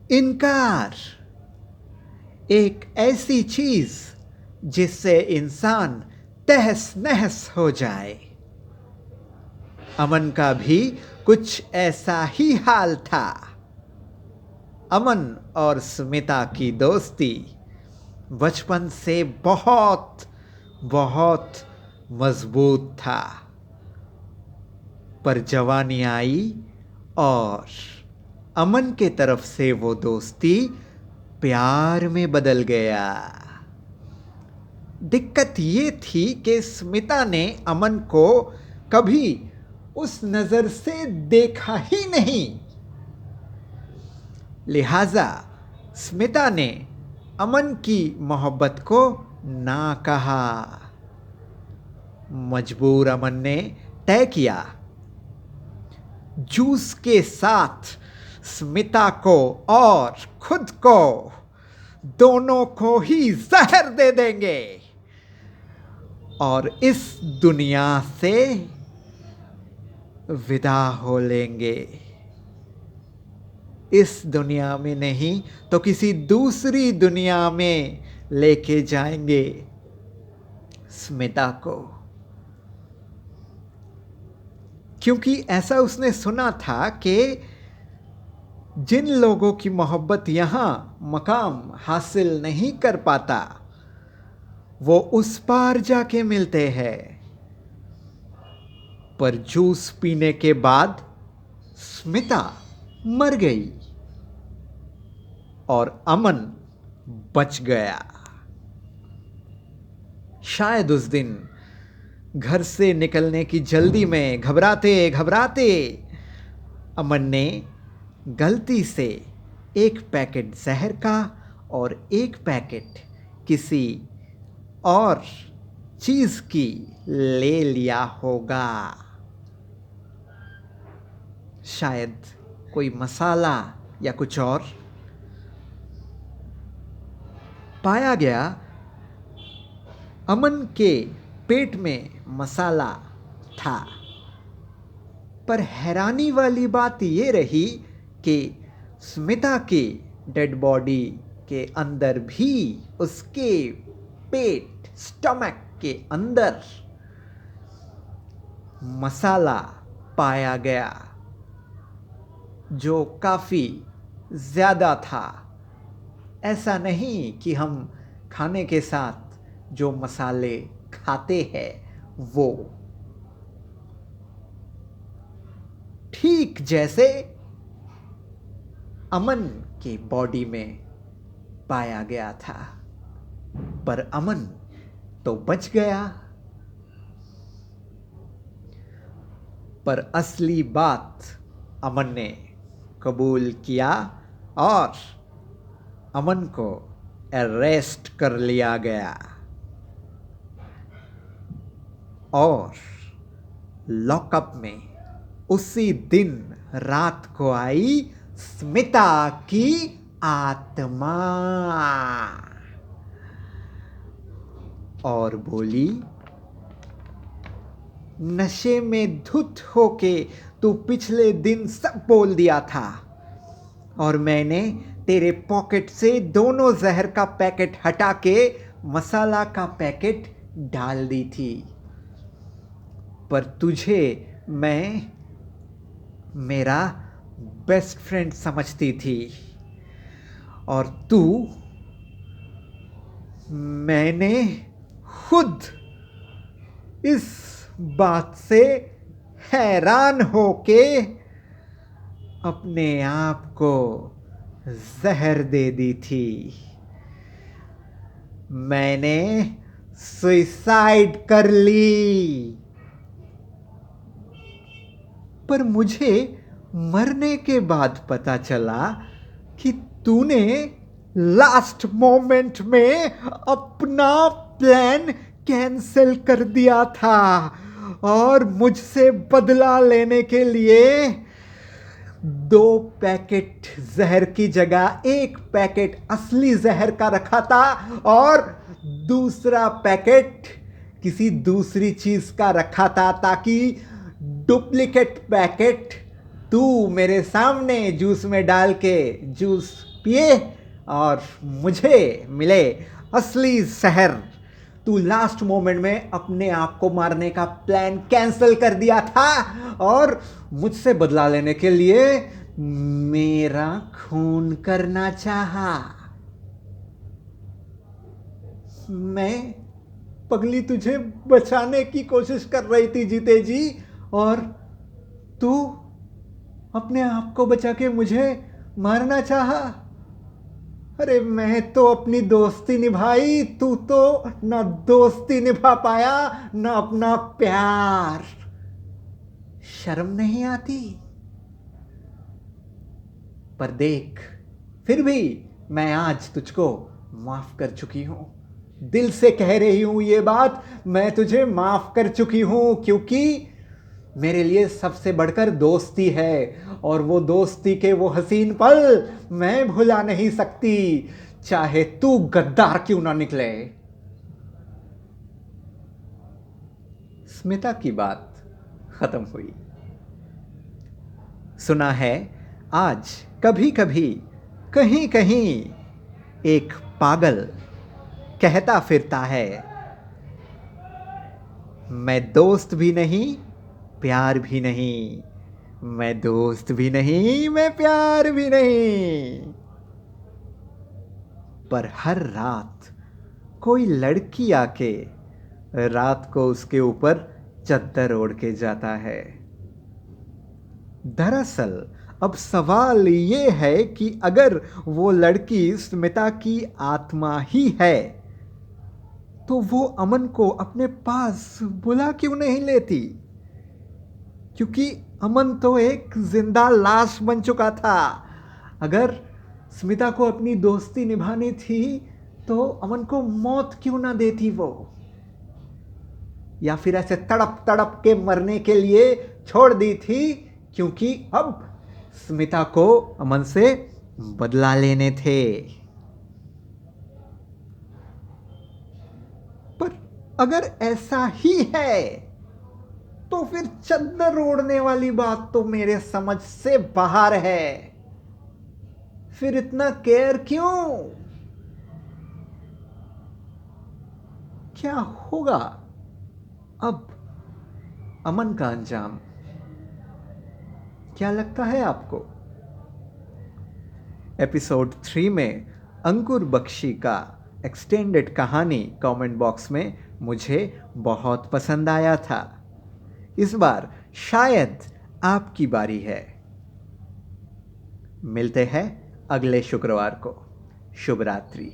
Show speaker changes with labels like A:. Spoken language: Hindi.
A: इनकार एक ऐसी चीज जिससे इंसान तहस नहस हो जाए। अमन का भी कुछ ऐसा ही हाल था। अमन और स्मिता की दोस्ती बचपन से बहुत बहुत मजबूत था, पर जवानी आई और अमन के तरफ से वो दोस्ती प्यार में बदल गया। दिक्कत ये थी कि स्मिता ने अमन को कभी उस नजर से देखा ही नहीं, लिहाजा स्मिता ने अमन की मोहब्बत को ना कहा। मजबूर अमन ने तय किया, जूस के साथ स्मिता को और खुद को, दोनों को ही जहर दे देंगे और इस दुनिया से विदा हो लेंगे। इस दुनिया में नहीं तो किसी दूसरी दुनिया में लेके जाएंगे स्मिता को, क्योंकि ऐसा उसने सुना था कि जिन लोगों की मोहब्बत यहां मकाम हासिल नहीं कर पाता वो उस पार जाके मिलते हैं। पर जूस पीने के बाद स्मिता मर गई और अमन बच गया। शायद उस दिन घर से निकलने की जल्दी में घबराते घबराते अमन ने गलती से एक पैकेट जहर का और एक पैकेट किसी और चीज की ले लिया होगा। शायद कोई मसाला या कुछ और। पाया गया अमन के पेट में मसाला था, पर हैरानी वाली बात ये रही कि स्मिता की डेड बॉडी के अंदर भी, उसके पेट स्टमक के अंदर मसाला पाया गया जो काफी ज्यादा था। ऐसा नहीं कि हम खाने के साथ जो मसाले खाते हैं वो, ठीक जैसे अमन के बॉडी में पाया गया था। पर अमन तो बच गया। पर असली बात अमन ने कबूल किया और अमन को अरेस्ट कर लिया गया और लॉकअप में उसी दिन रात को आई स्मिता की आत्मा और बोली, नशे में धुत होके तू पिछले दिन सब बोल दिया था और मैंने तेरे पॉकेट से दोनों जहर का पैकेट हटा के मसाला का पैकेट डाल दी थी, पर तुझे मैं मेरा बेस्ट फ्रेंड समझती थी और तू, मैंने खुद इस बात से हैरान होके अपने आप को जहर दे दी थी। मैंने सुसाइड कर ली। पर मुझे मरने के बाद पता चला कि तूने लास्ट मोमेंट में अपना प्लान कैंसिल कर दिया था और मुझसे बदला लेने के लिए 2 पैकेट जहर की जगह 1 पैकेट असली जहर का रखा था और दूसरा पैकेट किसी दूसरी चीज का रखा था ताकि डुप्लीकेट पैकेट तू मेरे सामने जूस में डाल के जूस पिए और मुझे मिले असली जहर। तू लास्ट मोमेंट में अपने आप को मारने का प्लान कैंसिल कर दिया था और मुझसे बदला लेने के लिए मेरा खून करना चाहा। मैं पगली तुझे बचाने की कोशिश कर रही थी जीते जी, और तू अपने आप को बचा के मुझे मारना चाहा। अरे मैं तो अपनी दोस्ती निभाई, तू तो ना दोस्ती निभा पाया ना अपना प्यार। शर्म नहीं आती? पर देख, फिर भी मैं आज तुझको माफ कर चुकी हूं। दिल से कह रही हूं ये बात, मैं तुझे माफ कर चुकी हूं, क्योंकि मेरे लिए सबसे बढ़कर दोस्ती है, और वो दोस्ती के वो हसीन पल मैं भुला नहीं सकती, चाहे तू गद्दार क्यों ना निकले। स्मिता की बात खत्म हुई। सुना है आज कभी कभी कहीं कहीं एक पागल कहता फिरता है, मैं दोस्त भी नहीं प्यार भी नहीं, मैं दोस्त भी नहीं मैं प्यार भी नहीं। पर हर रात कोई लड़की आके रात को उसके ऊपर चद्दर ओढ़ के जाता है। दरअसल अब सवाल ये है कि अगर वो लड़की स्मिता की आत्मा ही है तो वो अमन को अपने पास बुला क्यों नहीं लेती, क्योंकि अमन तो एक जिंदा लाश बन चुका था। अगर स्मिता को अपनी दोस्ती निभानी थी तो अमन को मौत क्यों ना देती वो, या फिर ऐसे तड़प तड़प के मरने के लिए छोड़ दी थी, क्योंकि अब स्मिता को अमन से बदला लेने थे। पर अगर ऐसा ही है तो फिर चद्दर ओढ़ने वाली बात तो मेरे समझ से बाहर है। फिर इतना केयर क्यों? क्या होगा अब अमन का अंजाम? क्या लगता है आपको? एपिसोड 3 में अंकुर बख्शी का एक्सटेंडेड कहानी कमेंट बॉक्स में मुझे बहुत पसंद आया था। इस बार शायद आपकी बारी है। मिलते हैं अगले शुक्रवार को। शुभ रात्रि।